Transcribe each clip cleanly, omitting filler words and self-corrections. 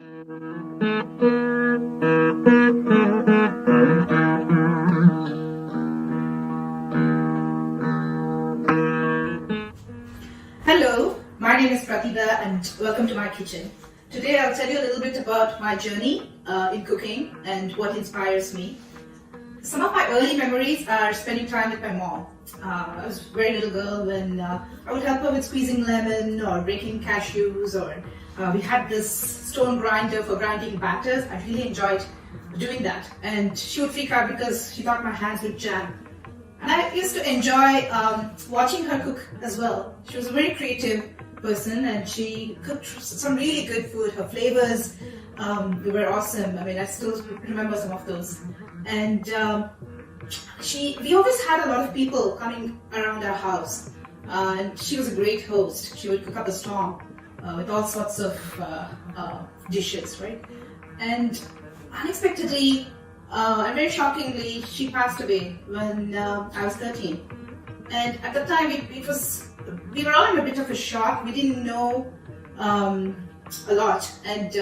Hello, my name is Pratibha and welcome to my kitchen. Today I'll tell you a little bit about my journey in cooking and what inspires me. Some of my early memories are spending time with my mom. I was a very little girl when I would help her with squeezing lemon or breaking cashews, or we had this stone grinder for grinding batters. I really enjoyed doing that, and she would freak out because she thought my hands would jam. And I used to enjoy watching her cook as well. She was a very creative person and she cooked some really good food. Her flavors were awesome. I mean, I still remember some of those. And we always had a lot of people coming around our house. And she was a great host. She would cook up a storm with all sorts of dishes, right? And unexpectedly, and very shockingly, she passed away when I was 13. And at the time, we were all in a bit of a shock. We didn't know a lot, and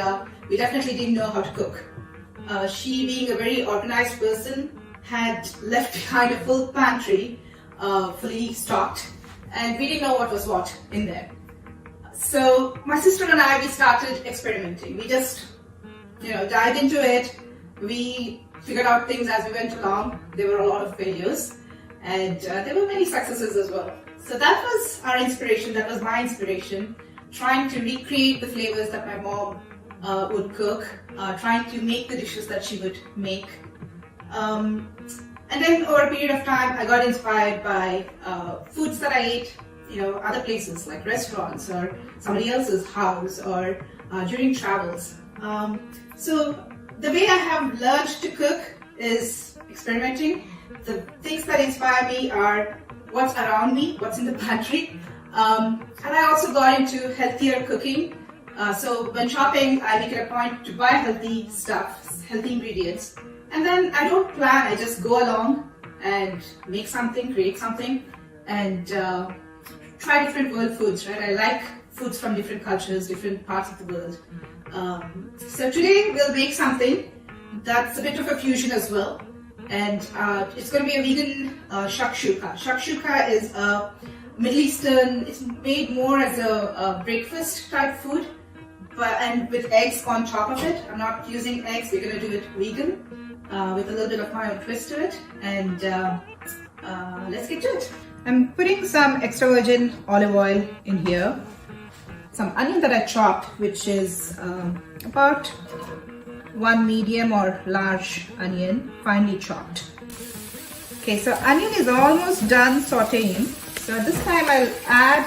we definitely didn't know how to cook. She, being a very organized person, had left behind a full pantry, fully stocked, and we didn't know what was what in there. So my sister and I, we started experimenting. We just, dived into it. We figured out things as we went along. There were a lot of failures, and there were many successes as well. So that was our inspiration, that was my inspiration, trying to recreate the flavors that my mom would cook, trying to make the dishes that she would make. And then over a period of time, I got inspired by foods that I ate, other places like restaurants or somebody else's house or during travels. So the way I have learned to cook is experimenting. The things that inspire me are what's around me, what's in the pantry. And I also got into healthier cooking. So when shopping, I make it a point to buy healthy stuff, healthy ingredients. And then I don't plan, I just go along and make something, create something, and try different world foods, right? I like foods from different cultures, different parts of the world. So today we'll make something that's a bit of a fusion as well, and it's going to be a vegan shakshuka. Shakshuka is a Middle Eastern, it's made more as a breakfast type food, and with eggs on top of it. I'm not using eggs, we're going to do it vegan with a little bit of my own twist to it, and let's get to it. I'm putting some extra virgin olive oil in here. Some onion that I chopped, which is about one medium or large onion, finely chopped. Okay, so onion is almost done sauteing. So at this time I'll add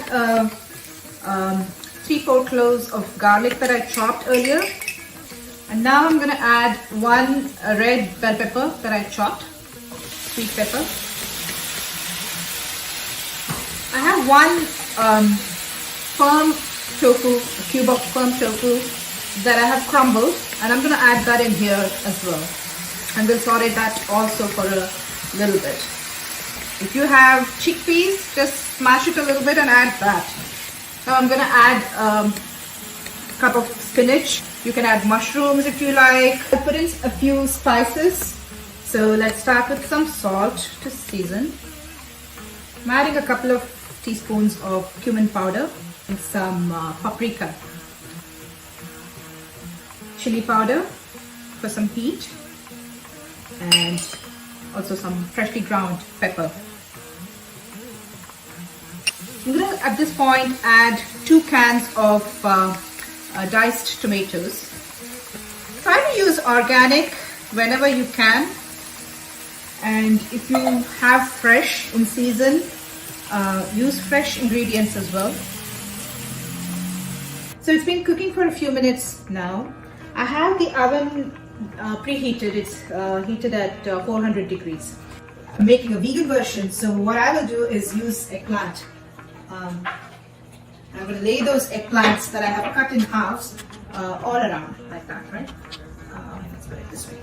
3/4 cloves of garlic that I chopped earlier. And now I'm going to add one red bell pepper that I chopped, sweet pepper. I have one firm tofu, a cube of firm tofu that I have crumbled, and I'm going to add that in here as well. And we'll saute that also for a little bit. If you have chickpeas, just smash it a little bit and add that. Now I'm going to add a cup of spinach. You can add mushrooms if you like. I'll put in a few spices. So let's start with some salt to season. I'm adding a couple of teaspoons of cumin powder and some paprika. Chili powder for some heat, and also some freshly ground pepper. I'm going to at this point add 2 cans of diced tomatoes. Try to use organic whenever you can, and if you have fresh in season, use fresh ingredients as well. So it's been cooking for a few minutes now. I have the oven preheated. It's heated at 400 degrees. I'm making a vegan version, so what I will do is use eggplant. I'm going to lay those eggplants that I have cut in halves all around like that, right? Let's put it this way.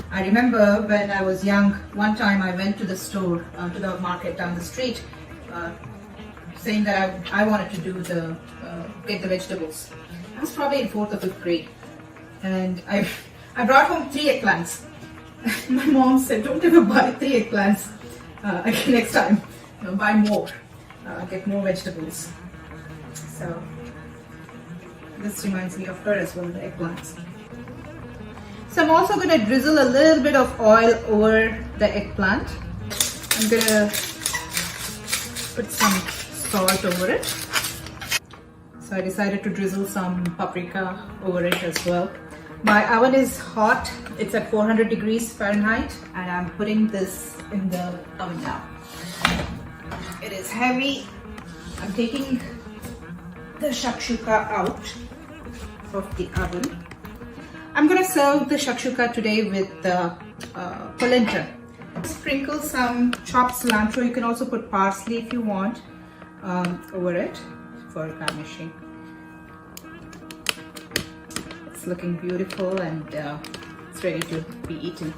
I remember when I was young, one time I went to the store, to the market down the street, saying that I wanted to do get the vegetables. was probably in 4th or 5th grade, and I brought home 3 eggplants. My mom said, "Don't ever buy 3 eggplants again next time. Buy more, get more vegetables." So this reminds me of her as well, the eggplants. So I'm also going to drizzle a little bit of oil over the eggplant. I'm going to put some salt over it. So I decided to drizzle some paprika over it as well. My oven is hot. It's at 400 degrees Fahrenheit, and I'm putting this in the oven now. It is heavy. I'm taking the shakshuka out of the oven. I'm going to serve the shakshuka today with polenta. Sprinkle some chopped cilantro. You can also put parsley if you want over it for garnishing. It's looking beautiful, and it's ready to be eaten.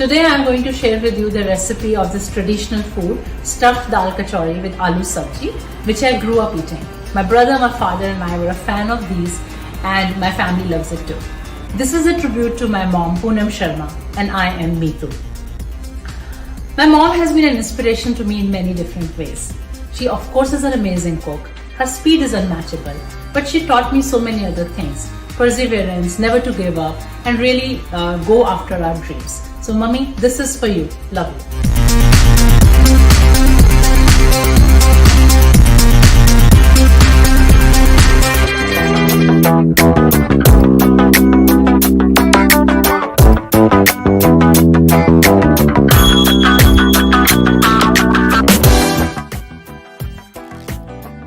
Today I am going to share with you the recipe of this traditional food, stuffed dal kachori with aloo sabji, which I grew up eating. My brother, my father and I were a fan of these, and my family loves it too. This is a tribute to my mom, Poonam Sharma, and I am Meetu. My mom has been an inspiration to me in many different ways. She of course is an amazing cook. Her speed is unmatchable, but she taught me so many other things. Perseverance, never to give up, and really go after our dreams. So Mummy, this is for you. Love you.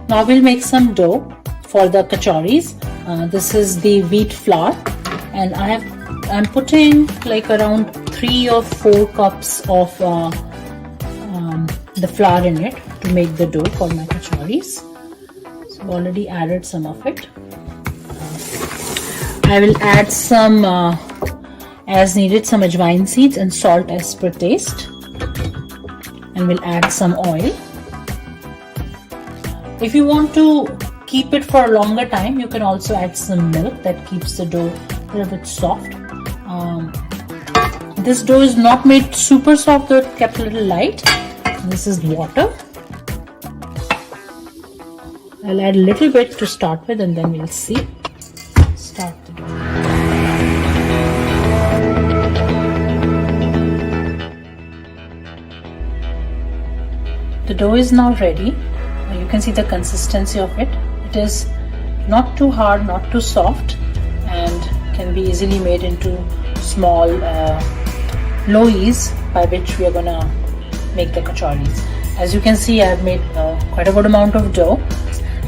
Now we'll make some dough for the kachoris. This is the wheat flour, and I'm putting like around 3 or 4 cups of the flour in it to make the dough for my kachoris. So I've already added some of it. I will add some as needed, some ajwain seeds and salt as per taste, and we'll add some oil. If you want to keep it for a longer time, you can also add some milk. That keeps the dough a little bit soft. This dough is not made super soft, though it kept a little light. This is water. I'll add a little bit to start with, and then we'll see. Start the dough. The dough is now ready. You can see the consistency of it. It is not too hard, not too soft, and can be easily made into small loaves by which we are gonna make the kachoris. As you can see, I've made quite a good amount of dough,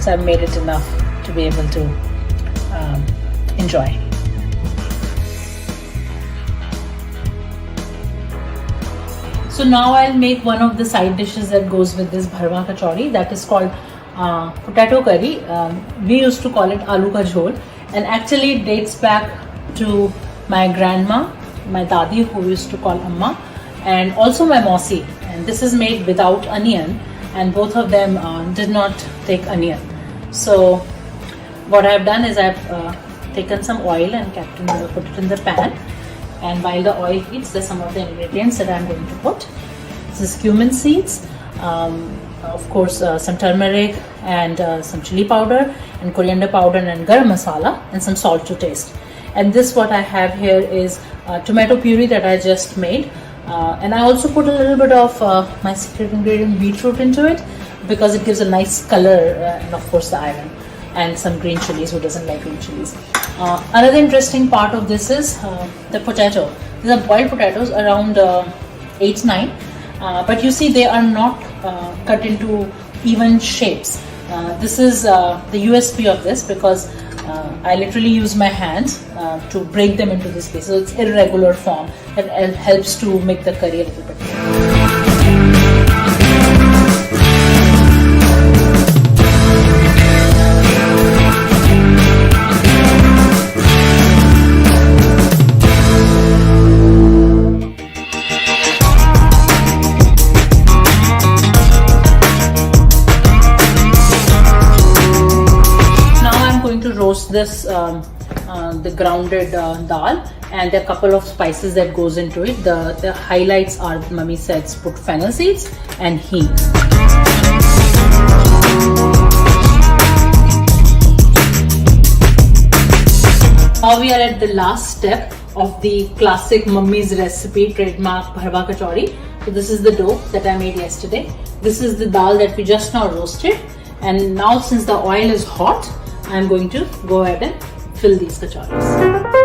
so I've made it enough to be able to enjoy. So now I'll make one of the side dishes that goes with this bharwa kachori, that is called potato curry. We used to call it aloo ka jhol, and actually it dates back to my grandma, my dadi, who used to call amma, and also my mausi. And this is made without onion, and both of them did not take onion. So what I've done is I've taken some oil and put it in the pan. And while the oil heats, there's some of the ingredients that I'm going to put. This is cumin seeds, of course some turmeric and some chili powder and coriander powder and garam masala and some salt to taste. And this what I have here is tomato puree that I just made. And I also put a little bit of my secret ingredient beetroot into it because it gives a nice color, and of course the iron, and some green chilies. Who doesn't like green chilies? Another interesting part of this is the potato. These are boiled potatoes, around 8-9, but you see they are not cut into even shapes. This is the USP of this, because I literally use my hands to break them into this piece. So it's irregular form that helps to make the curry a little bit. Roast this the grounded dal, and there are a couple of spices that goes into it. The highlights are, mummy says, put fennel seeds and hing. Now we are at the last step of the classic mummy's recipe, trademark bharwa kachori. So this is the dough that I made yesterday. This is the dal that we just now roasted, and now since the oil is hot, I'm going to go ahead and fill these kachoris.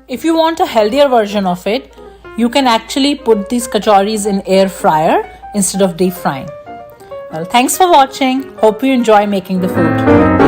If you want a healthier version of it, you can actually put these kachoris in air fryer instead of deep frying. Well, thanks for watching. Hope you enjoy making the food.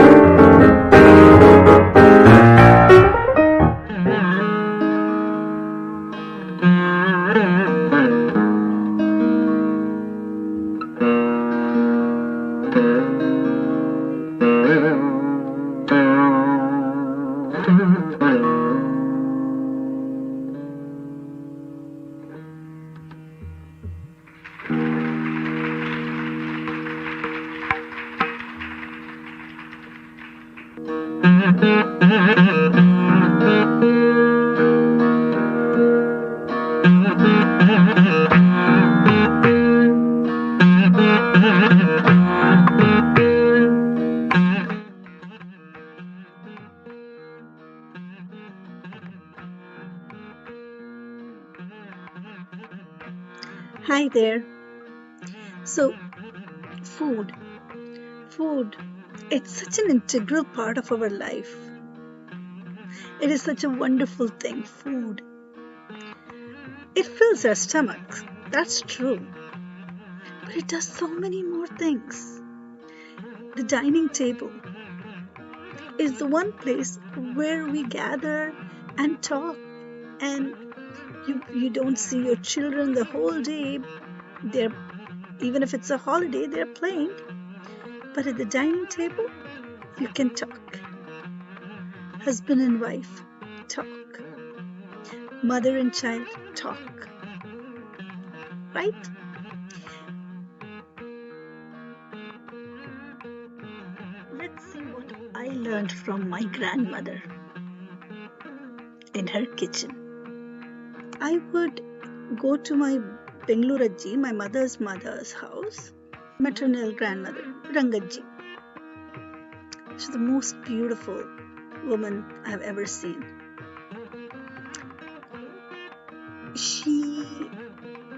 Hi there. So, food, it's such an integral part of our life. It is such a wonderful thing, food. It fills our stomachs, that's true. But it does so many more things. The dining table is the one place where we gather and talk, and you don't see your children the whole day. Even if it's a holiday, they're playing. But at the dining table, you can talk. Husband and wife talk. Mother and child talk. Right? Let's see what I learned from my grandmother in her kitchen. I would go to my Bengaluru, my mother's house, maternal grandmother, Rangaji. She's the most beautiful woman I have ever seen. She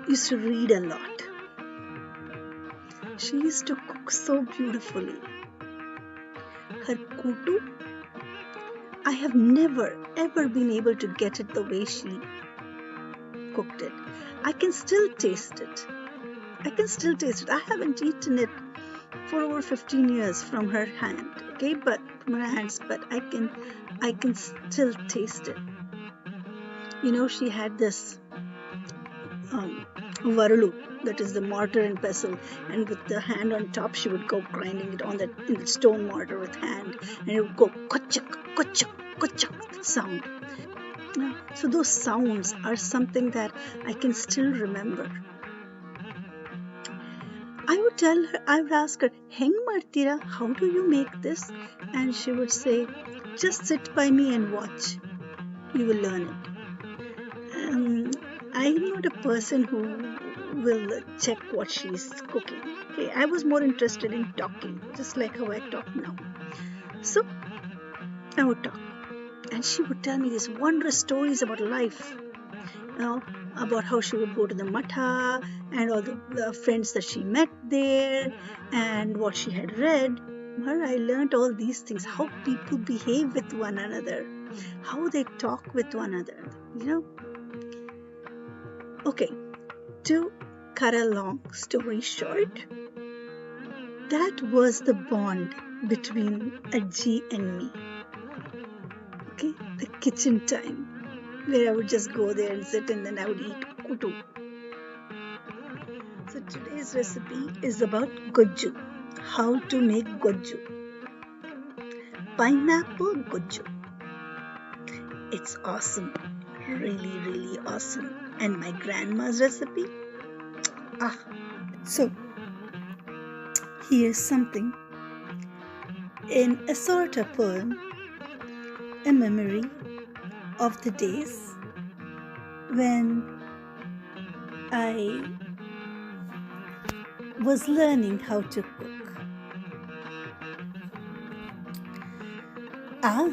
used to read a lot. She used to cook so beautifully. Her kutu, I have never ever been able to get it the way she cooked it. I can still taste it. I haven't eaten it for over 15 years from her hand, okay, but from her hands, but I can still taste it. You know, she had this varulu, that is the mortar and pestle, and with the hand on top she would go grinding it on the in the stone mortar with hand, and it would go kochak kochak kochak sound. So those sounds are something that I can still remember. I would ask her, Heng Martira, how do you make this? And she would say, just sit by me and watch. You will learn it. I'm not a person who will check what she's cooking. Okay, I was more interested in talking, just like how I talk now. So I would talk, and she would tell me these wondrous stories about life. You know, about how she would go to the matha and all the friends that she met there and what she had read. Where I learned all these things, how people behave with one another, how they talk with one another, you know. Okay, to cut a long story short, that was the bond between Ajji and me. Okay, the kitchen time, where I would just go there and sit and then I would eat kutu. So today's recipe is about gojju. How to make gojju. Pineapple gojju. It's awesome. Really, really awesome. And my grandma's recipe. So here's something. In a sort of poem, a memory of the days when I was learning how to cook.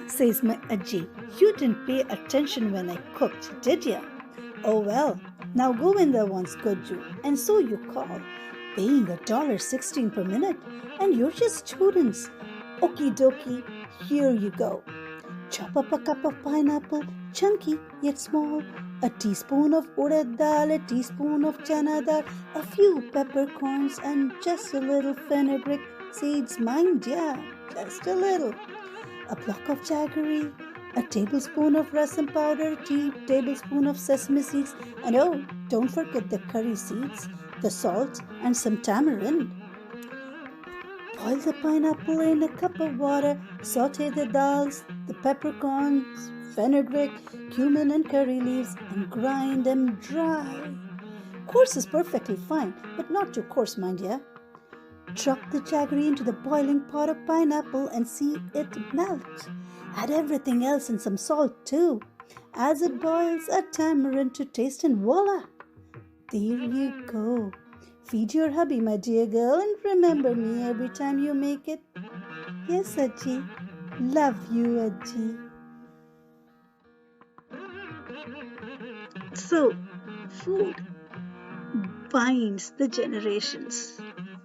Says my Ajji, you didn't pay attention when I cooked, did ya? Oh well, now Govinda wants gojju, and so you call, paying $1.16 per minute, and you're just students. Okie dokie, here you go. Chop up a cup of pineapple, chunky yet small, a teaspoon of urad dal, a teaspoon of chana dal, a few peppercorns, and just a little fenugreek seeds, mind ya, just a little. A block of jaggery, a tablespoon of rasam powder, a tablespoon of sesame seeds, and oh, don't forget the curry seeds, the salt, and some tamarind. Boil the pineapple in a cup of water, saute the dals, the peppercorns, fenugreek, cumin, and curry leaves, and grind them dry. Coarse is perfectly fine, but not too coarse, mind ya. Drop the jaggery into the boiling pot of pineapple and see it melt. Add everything else and some salt too. As it boils, a tamarind to taste, and voila! There you go. Feed your hubby, my dear girl, and remember me every time you make it. Yes, Ajji. Love you, Ajji. So, food binds the generations.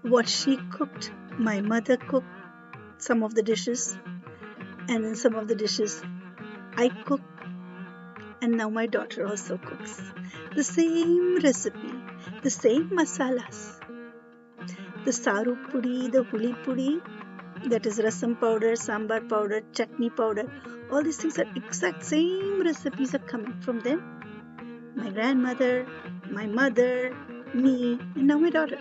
What she cooked, my mother cooked some of the dishes, and in some of the dishes I cook, and now my daughter also cooks. The same recipe, the same masalas. The saru pudi, the huli pudi, that is rasam powder, sambar powder, chutney powder, all these things are exact same recipes are coming from them. My grandmother, my mother, me, and now my daughter.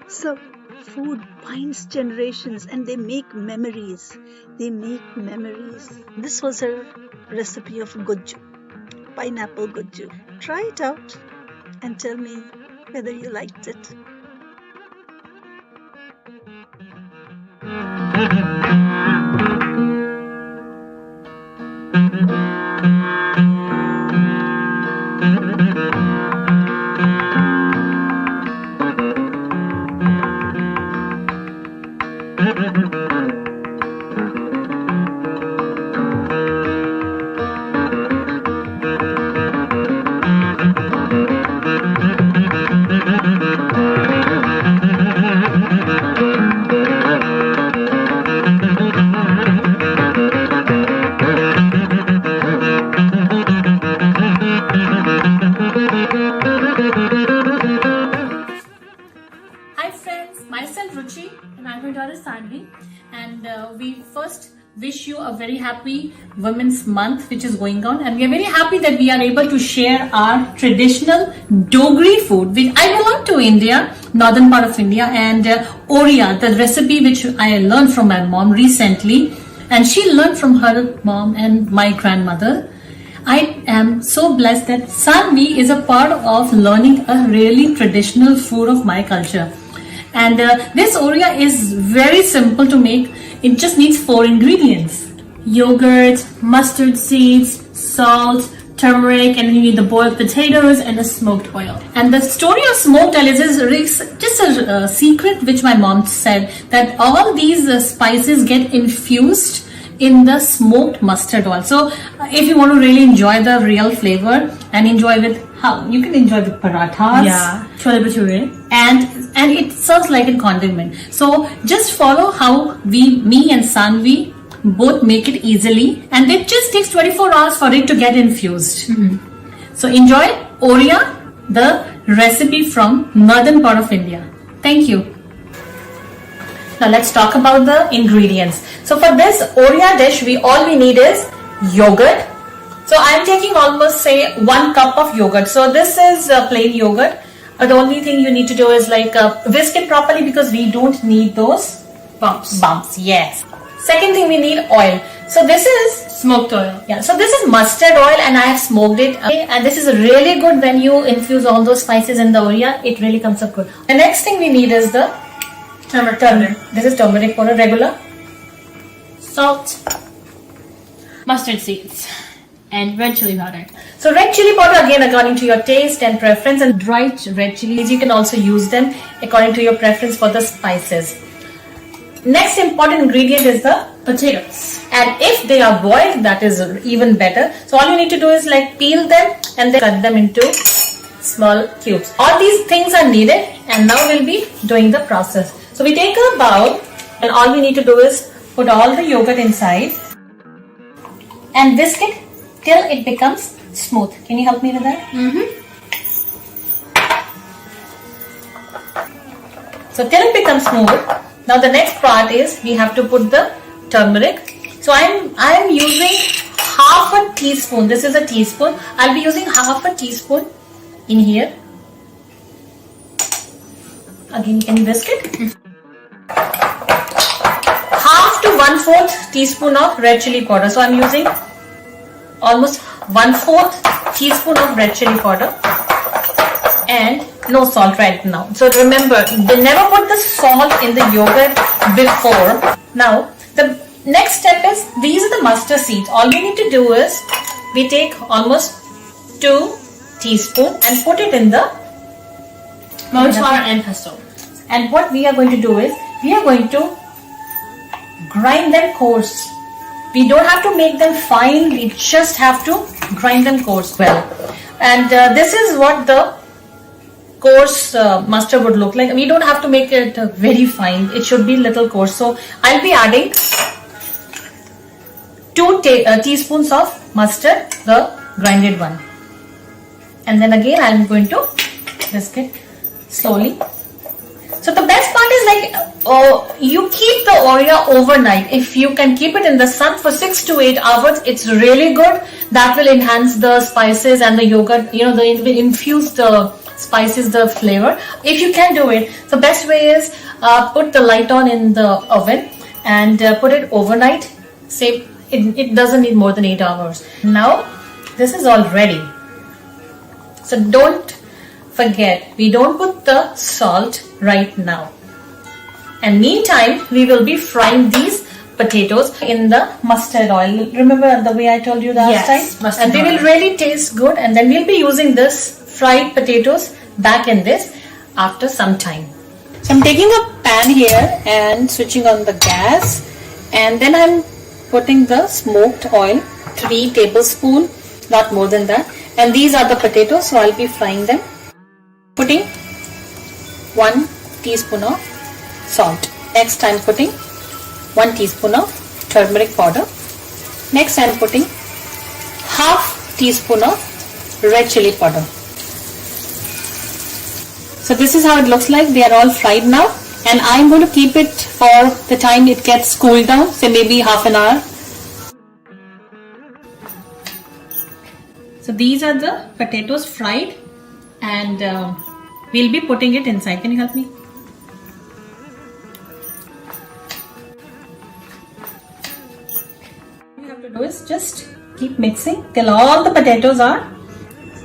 So food binds generations and they make memories. They make memories. This was her recipe of gojju, pineapple gojju. Try it out and tell me whether you liked it. wish you a very happy Women's Month which is going on, and we are very happy that we are able to share our traditional Dogri food, which I belong to India, northern part of India, and Oria, the recipe which I learned from my mom recently, and she learned from her mom and my grandmother. I am so blessed that Sanvi is a part of learning a really traditional food of my culture. And this Oria is very simple to make. It just needs 4 ingredients: yogurt, mustard seeds, salt, turmeric, and you need the boiled potatoes and the smoked oil. And the story of smoked oil is just a secret which my mom said, that all these spices get infused in the smoked mustard oil. So if you want to really enjoy the real flavor and enjoy with how you can enjoy with parathas, chole bhature, and it serves like a condiment. So just follow how me and Sanvi both make it easily, and it just takes 24 hours for it to get infused. So enjoy Oria, the recipe from northern part of India. Thank you. Now let's talk about the ingredients. So for this Oria dish, all we need is yogurt. So I'm taking almost say 1 cup of yogurt. So this is plain yogurt. The only thing you need to do is like whisk it properly, because we don't need those bumps. Yes. Second thing, we need oil. So this is smoked oil. Yeah. So this is mustard oil, and I have smoked it. Okay. And this is really good when you infuse all those spices in the Oria. It really comes up good. The next thing we need is the turmeric. This is turmeric powder, regular. Salt, mustard seeds, and red chili powder. So red chili powder, again according to your taste and preference, and dried red chilies, you can also use them according to your preference for the spices. Next important ingredient is the potatoes, and if they are boiled, that is even better. So all you need to do is like peel them and then cut them into small cubes. All these things are needed, and now we'll be doing the process. So we take a bowl, and all we need to do is put all the yogurt inside and whisk it till it becomes smooth. Can you help me with that? So till it becomes smooth. Now the next part is we have to put the turmeric. So I'm using half a teaspoon. This is a teaspoon. I'll be using half a teaspoon in here. Again, can you whisk it? Half to 1/4 teaspoon of red chili powder. So I'm using almost 1/4 teaspoon of red chili powder, and no salt right now. So remember, they never put the salt in the yogurt before. Now the next step is, these are the mustard seeds. All we need to do is we take almost 2 teaspoons and put it in the mortar and pestle. And what we are going to do is we are going to grind them coarse. We don't have to make them fine. We just have to grind them coarse well. And this is what the coarse mustard would look like. We don't have to make it very fine. It should be little coarse. So I'll be adding 2 teaspoons of mustard, the grinded one. And then again I'm going to whisk it slowly. So the best part is like you keep the Oria overnight. If you can keep it in the sun for 6 to 8 hours, it's really good. That will enhance the spices and the yogurt. You know, it will infuse the spices, the flavor. If you can do it, the best way is put the light on in the oven and put it overnight. Say it doesn't need more than 8 hours. Now this is all ready. So don't forget, we don't put the salt right now. And meantime, we will be frying these potatoes in the mustard oil. Remember the way I told you last time? And they will really taste good. And then we'll be using this fried potatoes back in this after some time. So I'm taking a pan here and switching on the gas. And then I'm putting the smoked oil, 3 tablespoons, not more than that. And these are the potatoes, so I'll be frying them. Putting 1 teaspoon of salt. Next I'm putting 1 teaspoon of turmeric powder. Next I'm putting half teaspoon of red chili powder. So this is how it looks like. They are all fried now. And I'm going to keep it for the time it gets cooled down, say maybe half an hour. So these are the potatoes fried, and we'll be putting it inside. Can you help me? What you have to do is just keep mixing till all the potatoes are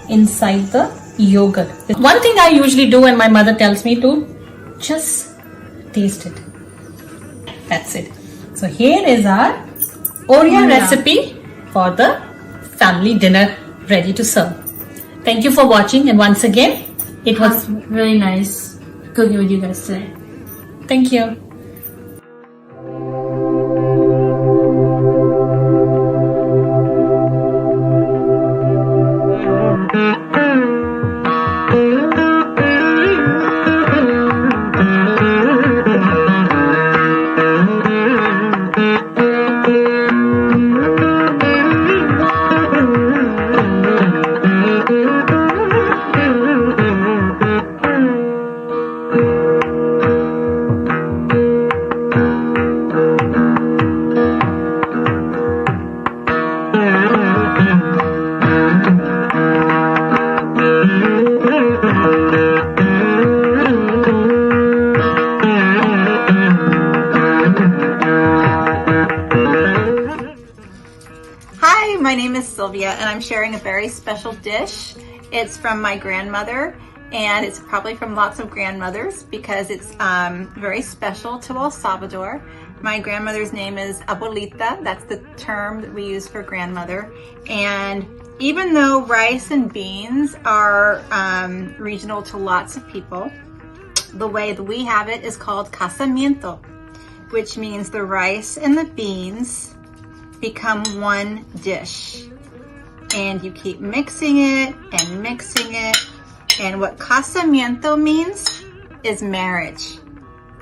inside the yogurt. One thing I usually do, and my mother tells me to, just taste it. That's it. So here is our Oreo recipe for the family dinner ready to serve. Thank you for watching, and once again, it was really nice cooking with you guys today. thank you. Hi, my name is Sylvia and I'm sharing a very special dish. It's from my grandmother, and it's probably from lots of grandmothers because it's very special to El Salvador. My grandmother's name is Abuelita. That's the term that we use for grandmother. And even though rice and beans are regional to lots of people, the way that we have it is called casamiento, which means the rice and the beans become one dish. And you keep mixing it and mixing it. And what casamiento means is marriage.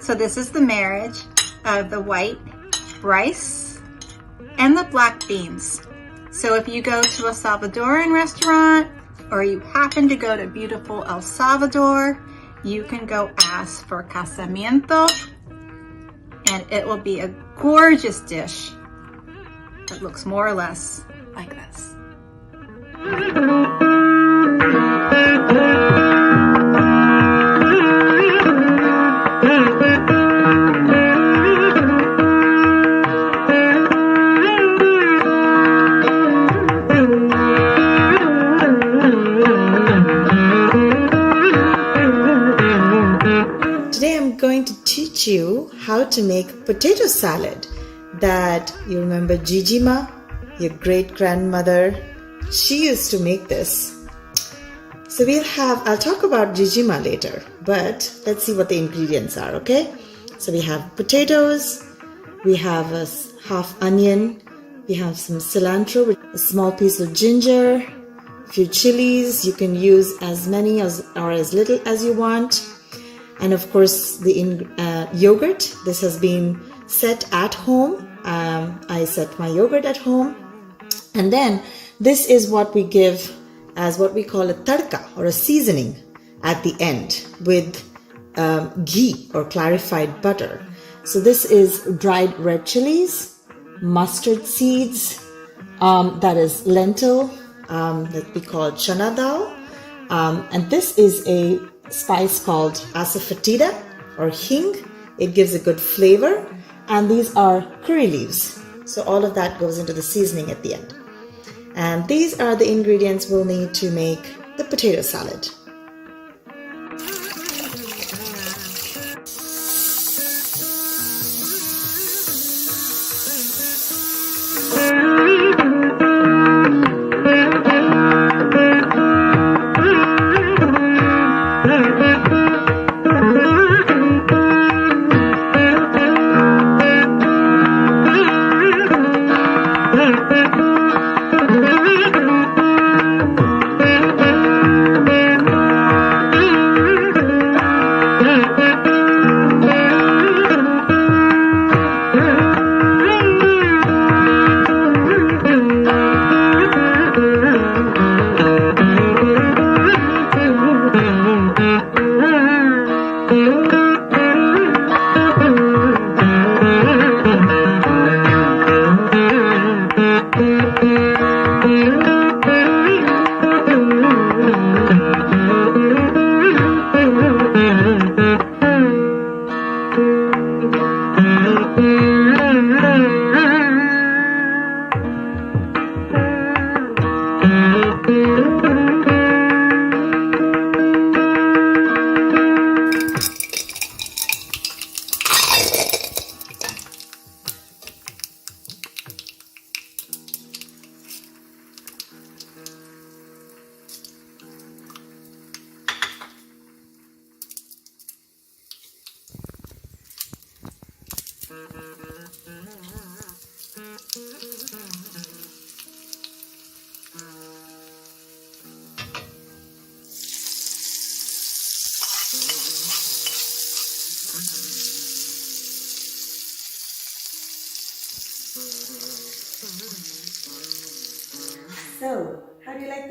So this is the marriage of the white rice and the black beans. So if you go to a Salvadoran restaurant, or you happen to go to beautiful El Salvador, you can go ask for casamiento, and it will be a gorgeous dish that looks more or less like this. Today I'm going to teach you how to make potato salad that you remember Jijima, your great grandmother. She used to make this. So I'll talk about Jijima later, but let's see what the ingredients are, okay? So we have potatoes, we have a half onion, we have some cilantro, a small piece of ginger, a few chilies. You can use as many or as little as you want. And of course the yogurt. This has been set at home. I set my yogurt at home. And then this is what we give as what we call a tadka, or a seasoning at the end, with ghee or clarified butter. So this is dried red chilies, mustard seeds, that is lentil, that we call chana dal, and this is a spice called asafoetida or hing. It gives a good flavor, and these are curry leaves. So all of that goes into the seasoning at the end. And these are the ingredients we'll need to make the potato salad.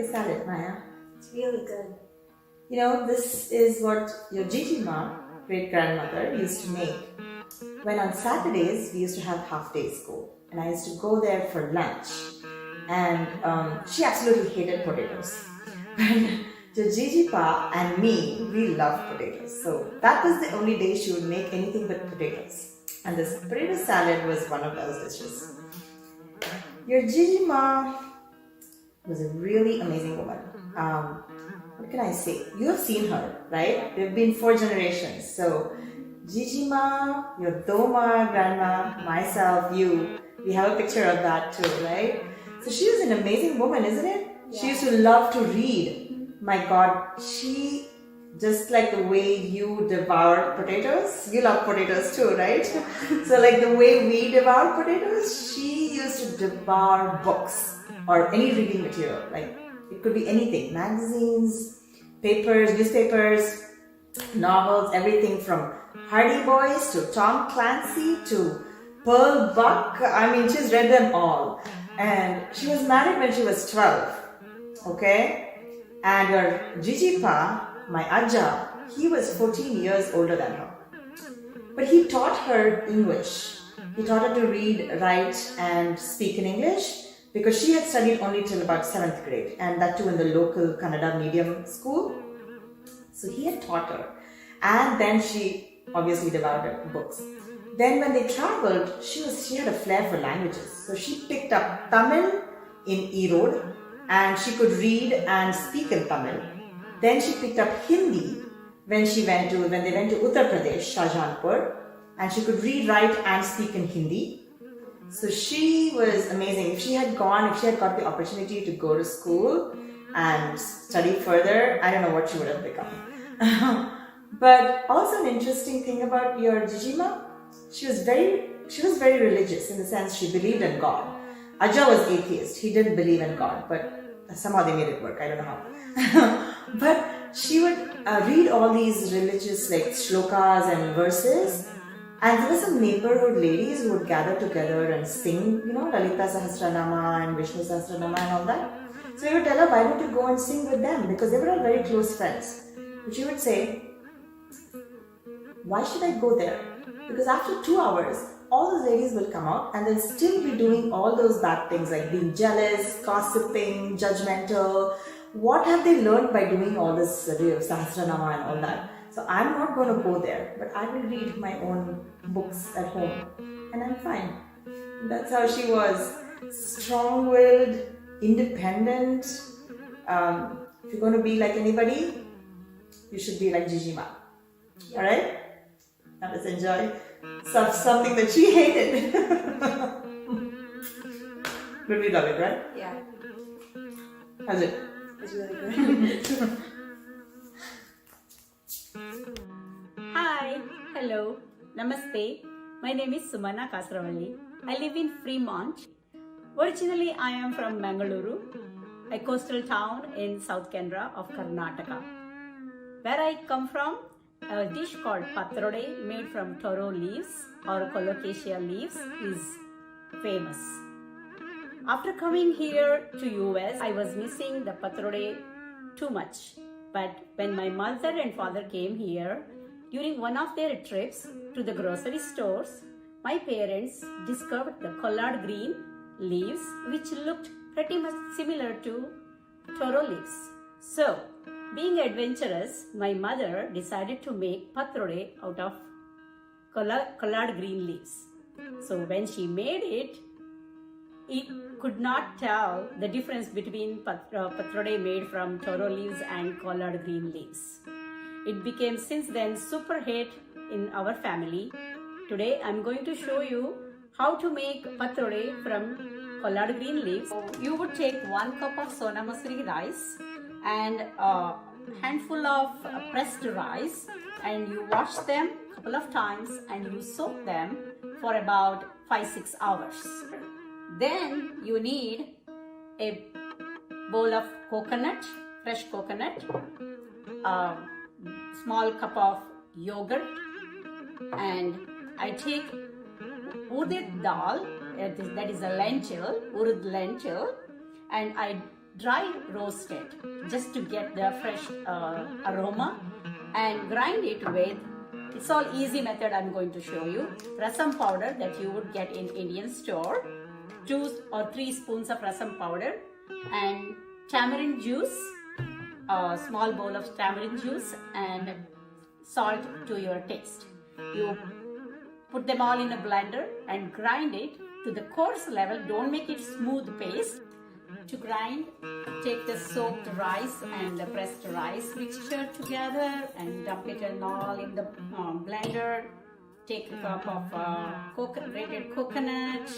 potato salad, Maya? It's really good. You know, this is what your Gigi ma, great grandmother, used to make. When on Saturdays, we used to have half day school, and I used to go there for lunch. And she absolutely hated potatoes. But Gigi pa and me, we love potatoes. So that was the only day she would make anything but potatoes. And this potato salad was one of those dishes. Your Gigi ma was a really amazing woman. What can I say? You have seen her, right? There have been 4 generations. So Gigi ma, your Doma grandma, myself, you, we have a picture of that too, right? So she was an amazing woman, isn't it? Yeah. She used to love to read. My God, she, just like the way you devour potatoes, you love potatoes too, right? So like the way we devour potatoes, she used to devour books or any reading material. Like it could be anything, magazines, papers, newspapers, novels, everything from Hardy Boys to Tom Clancy to Pearl Buck. I mean, she's read them all. And she was married when she was 12, okay? And her Gigi pa, my Ajja, he was 14 years older than her. But he taught her English. He taught her to read, write and speak in English because she had studied only till about 7th grade, and that too in the local Kannada medium school. So he had taught her. And then she obviously devoured books. Then when they traveled, she had a flair for languages. So she picked up Tamil in Erode, and she could read and speak in Tamil. Then she picked up Hindi when they went to Uttar Pradesh, Shahjahanpur, and she could read, write and speak in Hindi. So she was amazing. If she had got the opportunity to go to school and study further, I don't know what she would have become. But also an interesting thing about your Gigi ma, she was very religious in the sense she believed in God. Ajja was atheist. He didn't believe in God, but somehow they made it work. I don't know how. But she would read all these religious like shlokas and verses. And there were some neighborhood ladies who would gather together and sing, Lalita Sahasranama and Vishnu Sahasranama and all that. So we would tell her, why don't you go and sing with them? Because they were all very close friends. But she would say, why should I go there? Because after 2 hours, all those ladies will come out and they'll still be doing all those bad things like being jealous, gossiping, judgmental. What have they learned by doing all this Sahasranama and all that? So I'm not going to go there, but I will read my own books at home and I'm fine. That's how she was. Strong-willed, independent. If you're going to be like anybody, you should be like Gigi ma. Alright? Now let's enjoy something that she hated. But we love it, right? Yeah. How's it? It's really good. Hi, hello, namaste. My name is Sumana Kasravalli. I live in Fremont. Originally, I am from Mangaluru, a coastal town in South Canara of Karnataka. Where I come from, a dish called patrode made from taro leaves or colocasia leaves is famous. After coming here to US, I was missing the patrode too much. But when my mother and father came here, during one of their trips to the grocery stores, my parents discovered the collard green leaves which looked pretty much similar to taro leaves. So, being adventurous, my mother decided to make patrode out of collard green leaves. So when she made it, it could not tell the difference between patrode made from taro leaves and collard green leaves. It became since then super hit in our family. Today I'm going to show you how to make patrode from collard green leaves. You would take 1 cup of Sona Masuri rice and a handful of pressed rice, and you wash them a couple of times and you soak them for about 5-6 hours. Then you need a bowl of coconut, fresh coconut, a small cup of yogurt, and I take urd dal, that is a lentil, urd lentil, and I dry roasted just to get the fresh aroma, and grind it with, it's all easy method I'm going to show you, rasam powder that you would get in Indian store, 2 or 3 spoons of rasam powder, and tamarind juice, a small bowl of tamarind juice, and salt to your taste. You put them all in a blender and grind it to the coarse level. Don't make it smooth paste. To grind, take the soaked rice and the pressed rice mixture together and dump it all in the blender. Take a cup of grated coconut,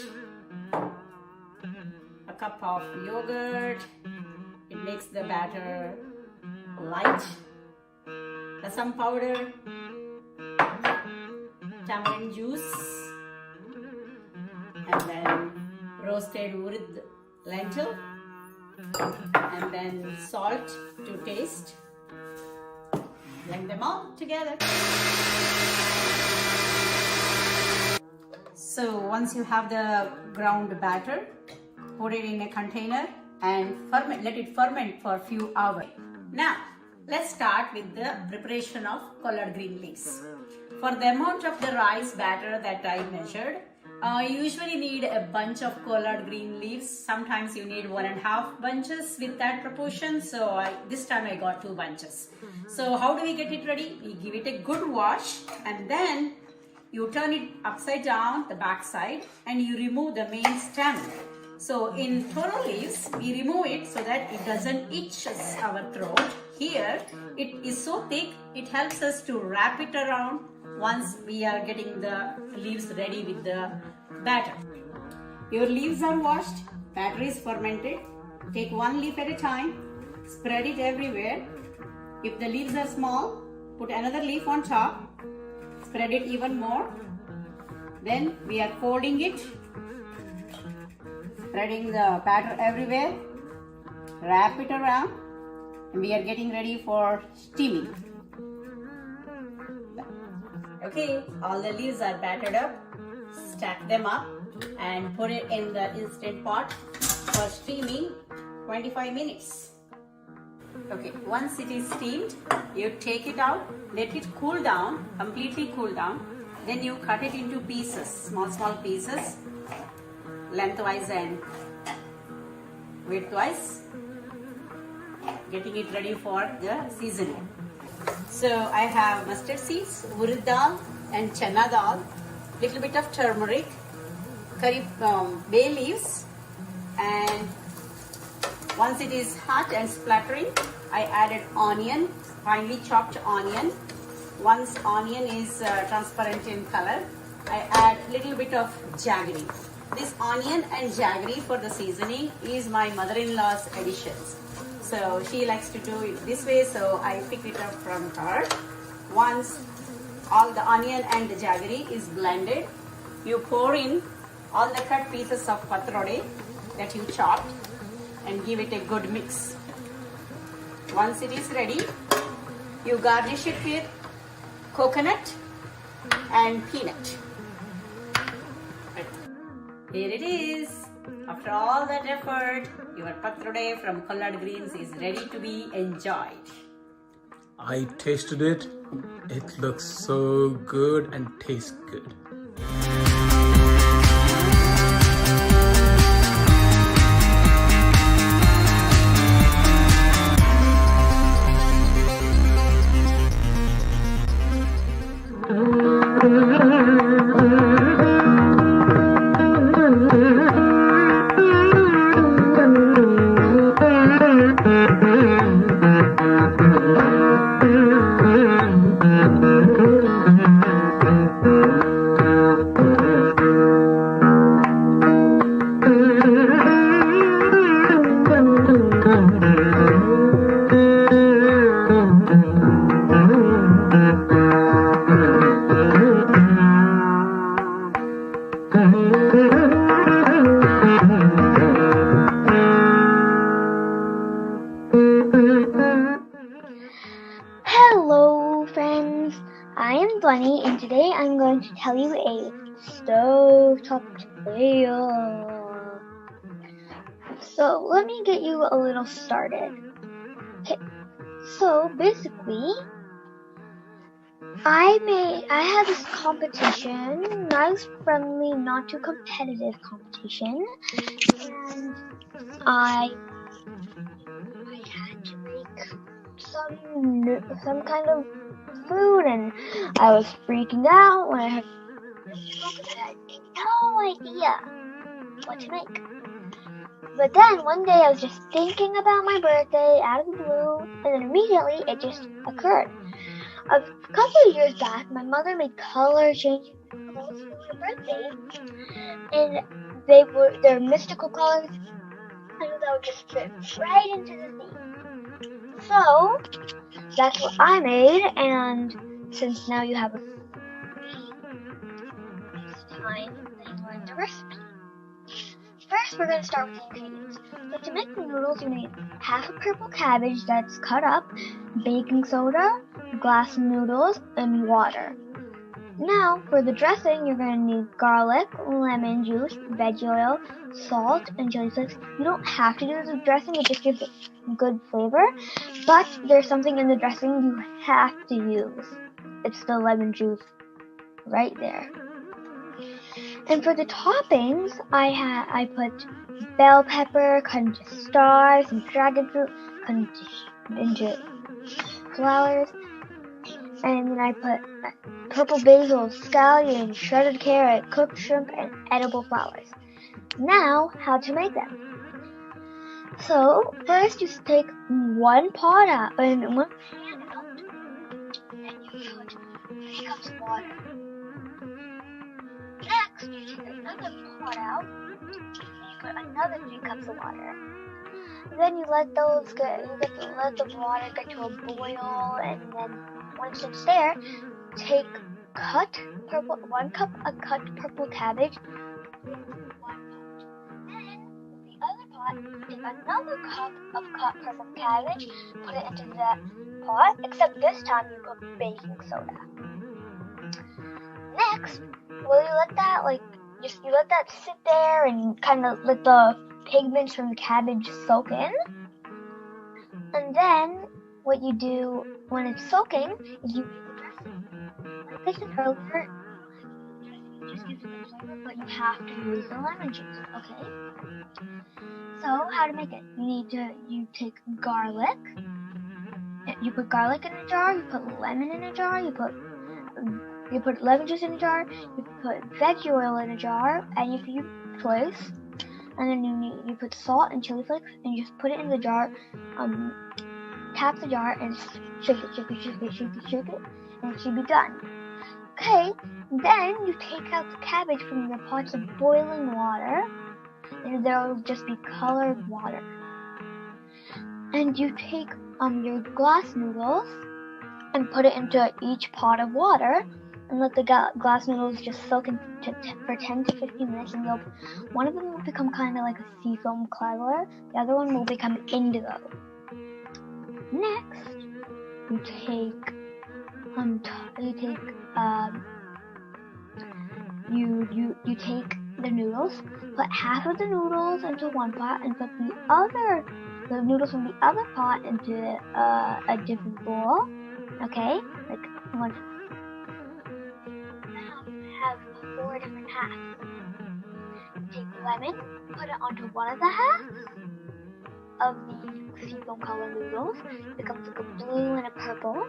a cup of yogurt. It makes the batter light. Rasam powder, tamarind juice, and then roasted urad lentil, and then salt to taste. Blend them all together. So once you have the ground batter, put it in a container and ferment, let it ferment for a few hours. Now, let's start with the preparation of collard green leaves. For the amount of the rice batter that I measured, you usually need a bunch of collard green leaves. Sometimes you need 1.5 bunches with that proportion. So this time I got 2 bunches. So how do we get it ready? We give it a good wash, and then you turn it upside down, the back side, and you remove the main stem. So in toro leaves, we remove it so that it doesn't itch our throat. Here, it is so thick, it helps us to wrap it around once we are getting the leaves ready with the batter. Your leaves are washed, batter is fermented. Take 1 leaf at a time, spread it everywhere. If the leaves are small, put another leaf on top, spread it even more. Then we are folding it, spreading the batter everywhere, wrap it around, and we are getting ready for steaming. Okay, all the leaves are battered up. Stack them up and put it in the instant pot for steaming 25 minutes. Okay, once it is steamed, you take it out, let it cool down, completely cool down. Then you cut it into pieces, small pieces, lengthwise and widthwise, getting it ready for the seasoning. So I have mustard seeds, urad dal and chana dal, little bit of turmeric, curry bay leaves, and once it is hot and splattering, I added onion, finely chopped onion. Once onion is transparent in color, I add little bit of jaggery. This onion and jaggery for the seasoning is my mother-in-law's additions. So she likes to do it this way, so I picked it up from her. Once all the onion and the jaggery is blended, you pour in all the cut pieces of patrode that you chopped and give it a good mix. Once it is ready, you garnish it with coconut and peanut. Here it is. After all that effort, your patrode from collard greens is ready to be enjoyed. I tasted it. It looks so good and tastes good. Hello friends, I am Bunny and today I'm going to tell you a stove-top tale. So let me get you a little started. Okay, so basically, I had this competition, nice, friendly, not too competitive competition, and I had to make some kind of food, and I was freaking out when I had no idea what to make. But then one day I was just thinking about my birthday out of the blue, and then immediately it just occurred. A couple of years back, my mother made color changing clothes for my birthday, and they're mystical colors, and that would just fit right into the theme. So that's what I made, and since now you have a it's time that you learn the recipe. First, we're going to start with the ingredients. So to make the noodles, you need half a purple cabbage that's cut up, baking soda, glass noodles, and water. Now, for the dressing, you're going to need garlic, lemon juice, veggie oil, salt, and chili flakes. You don't have to do the dressing, it just gives it good flavor. But there's something in the dressing you have to use. It's the lemon juice right there. And for the toppings, I put bell pepper cut into stars, and dragon fruit cut into flowers, and then I put purple basil, scallion, shredded carrot, cooked shrimp, and edible flowers. Now, how to make them. So, first you take one pot out, and one pan out, and you put 3 cups of water. Next, you take another pot out, and you put another 3 cups of water. Then you let the water get to a boil, and then once it's there, take one cup of cut purple cabbage, one pot. Then with the other pot, take another cup of cut purple cabbage, put it into the pot, except this time you put baking soda. Next, well, you let that sit there and kind of let the pigments from the cabbage soak in. And then what you do when it's soaking is you make the dressing. Like I said earlier, just gives it the flavor, but you have to use the lemon juice, okay? So how to make it? You take garlic. You put garlic in a jar, you put lemon in a jar, you put lemon juice in a jar, you put veggie oil in a jar, and if you place, and then you put salt and chili flakes, and you just put it in the jar, tap the jar, and shake it, and it should be done. Okay, then you take out the cabbage from the pots of boiling water, and there will just be colored water. And you take your glass noodles and put it into each pot of water, and let the glass noodles just soak in for 10 to 15 minutes, and one of them will become kind of like a seafoam color, the other one will become indigo. Next, you take the noodles, put half of the noodles into one pot, and put the noodles from the other pot into a different bowl. Okay, like one. Now you have 4 different halves. Take lemon, put it onto one of the halves of the seafoam color noodles. It becomes like a blue and a purple.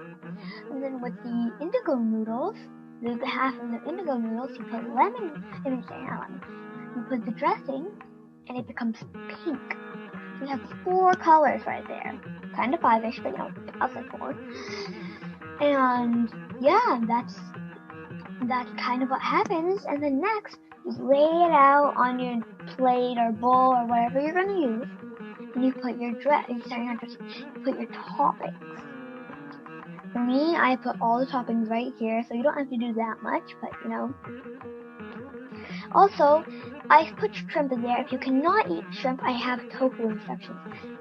And then with the indigo noodles, the half of the indigo noodles, you put you put the dressing, and it becomes pink. So you have 4 colors right there. Kind of 5-ish, but I'll say 4. And yeah, that's kind of what happens. And then next, just lay it out on your plate or bowl or whatever you're gonna use, and you put you put your toppings. For me, I put all the toppings right here, so you don't have to do that much, but Also, I put shrimp in there. If you cannot eat shrimp, I have tofu instructions.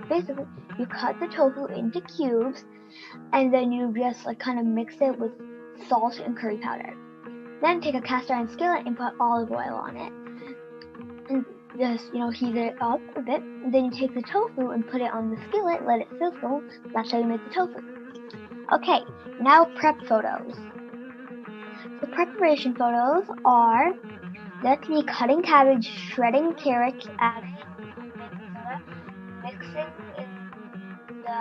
Basically, you cut the tofu into cubes, and then you just kind of mix it with salt and curry powder. Then take a cast iron skillet and put olive oil on it. And just, heat it up a bit. Then you take the tofu and put it on the skillet, let it sizzle. That's how you make the tofu. Okay, now prep photos. The preparation photos are, that's me cutting cabbage, shredding carrots, adding baking soda, mixing in the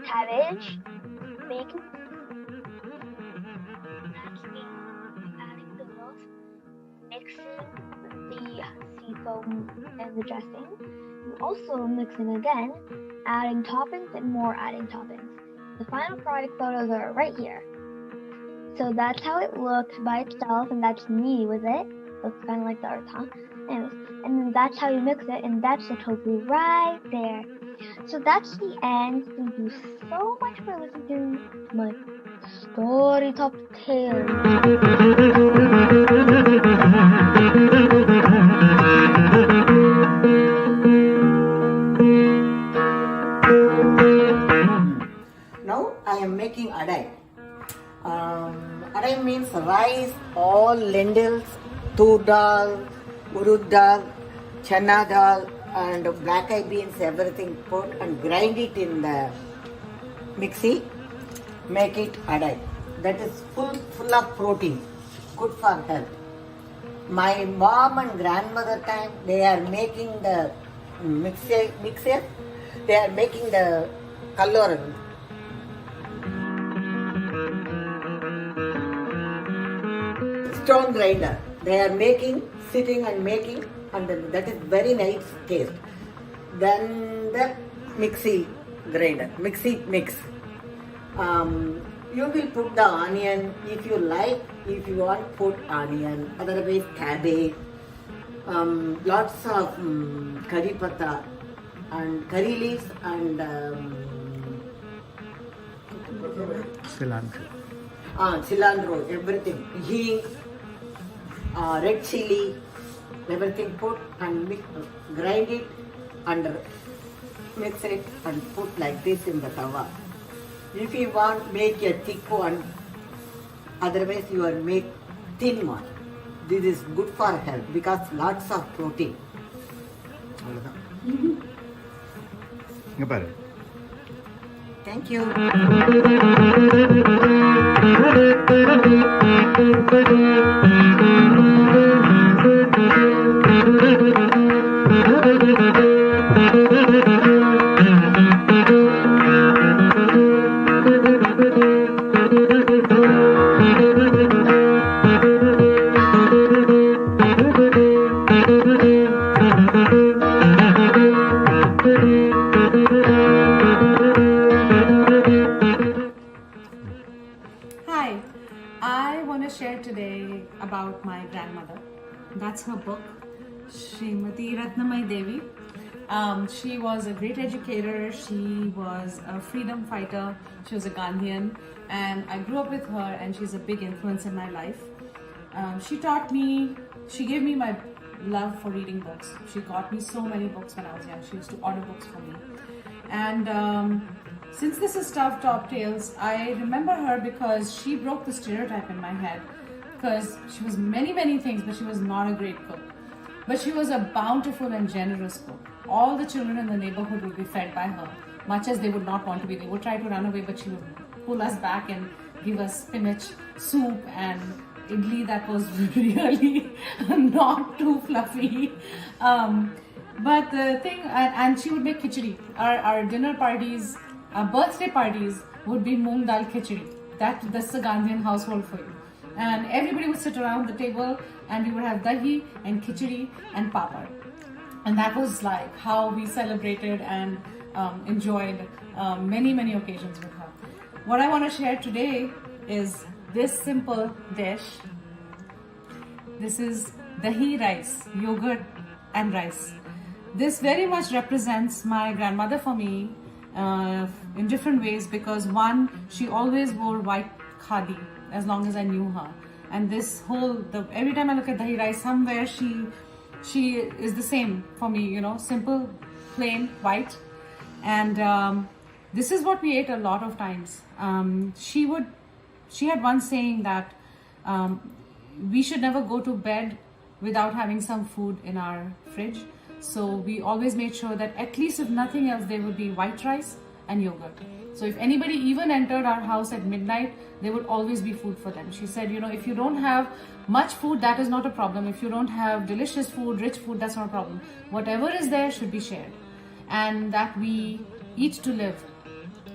cabbage, making. That's me adding the noodles, mixing the seafoam and the dressing. I'm also mixing again, adding toppings and more adding toppings. The final product photos are right here. So that's how it looks by itself, and that's me with it. Looks kind of like the earth, huh? Anyways, and then that's how you mix it, and that's the tofu right there. So that's the end. Thank you so much for listening to my story top tales. Now I am making adai. Adai means rice, all lentils, tur dal, urud dal, chana dal, and black eye beans, everything put and grind it in the mixie. Make it adai. That is full of protein, good for health. My mom and grandmother time, they are making the mixer. They are making the kaloran. Stone grinder. They are sitting and making, and that is very nice taste. Then the mixie grinder, mixie mix. You will put the onion if you like. If you want, put onion. Otherwise, cabbage. Lots of curry pata and curry leaves and cilantro, everything. Hing, red chili, everything put and grind it and mix it and put like this in the tawa. If you want, make a thick one. Otherwise, you will make thin one. This is good for health because lots of protein. Thank you. Hi, I want to share today about my grandmother. That's her book, Srimati Ratnamai Devi. She was a great educator, she was a freedom fighter, she was a Gandhian, and I grew up with her and she's a big influence in my life. She gave me my love for reading books. She got me so many books when I was young. She used to order books for me. And since this is Stuffed Top Tales, I remember her because she broke the stereotype in my head. Because she was many things, but she was not a great cook. But she was a bountiful and generous cook. All the children in the neighborhood would be fed by her, much as they would not want to be. They would try to run away, but she would pull us back and give us spinach soup and idli that was really not too fluffy. But the thing, and she would make khichdi. Our dinner parties, our birthday parties would be moong dal khichdi. That's the Gandhian household for you. And everybody would sit around the table and we would have dahi and khichdi and papad. And that was like how we celebrated and enjoyed many occasions with her. What I want to share today is this simple dish. This is dahi rice, yogurt and rice. This very much represents my grandmother for me in different ways because one, she always wore white khadi as long as I knew her. And this every time I look at dahi rice, somewhere she is the same for me, simple, plain, white. And this is what we ate a lot of times. She had one saying that we should never go to bed without having some food in our fridge. So we always made sure that at least if nothing else, there would be white rice and yogurt. So if anybody even entered our house at midnight, there would always be food for them. She said, if you don't have much food, that is not a problem. If you don't have delicious food, rich food, that's not a problem. Whatever is there should be shared. And that we eat to live.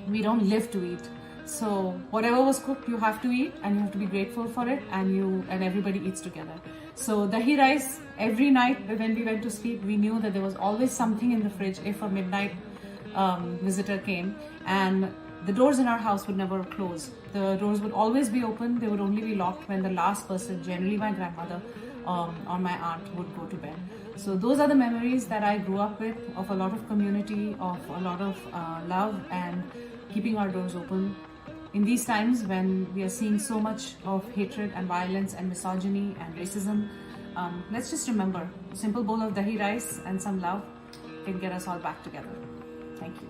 We don't live to eat. So whatever was cooked, you have to eat, and you have to be grateful for it, and everybody eats together. So dahi rice, every night when we went to sleep, we knew that there was always something in the fridge if a midnight visitor came, and the doors in our house would never close. The doors would always be open. They would only be locked when the last person, generally my grandmother or my aunt, would go to bed. So those are the memories that I grew up with, of a lot of community, of a lot of love, and keeping our doors open. In these times when we are seeing so much of hatred and violence and misogyny and racism, let's just remember, a simple bowl of dahi rice and some love can get us all back together. Thank you.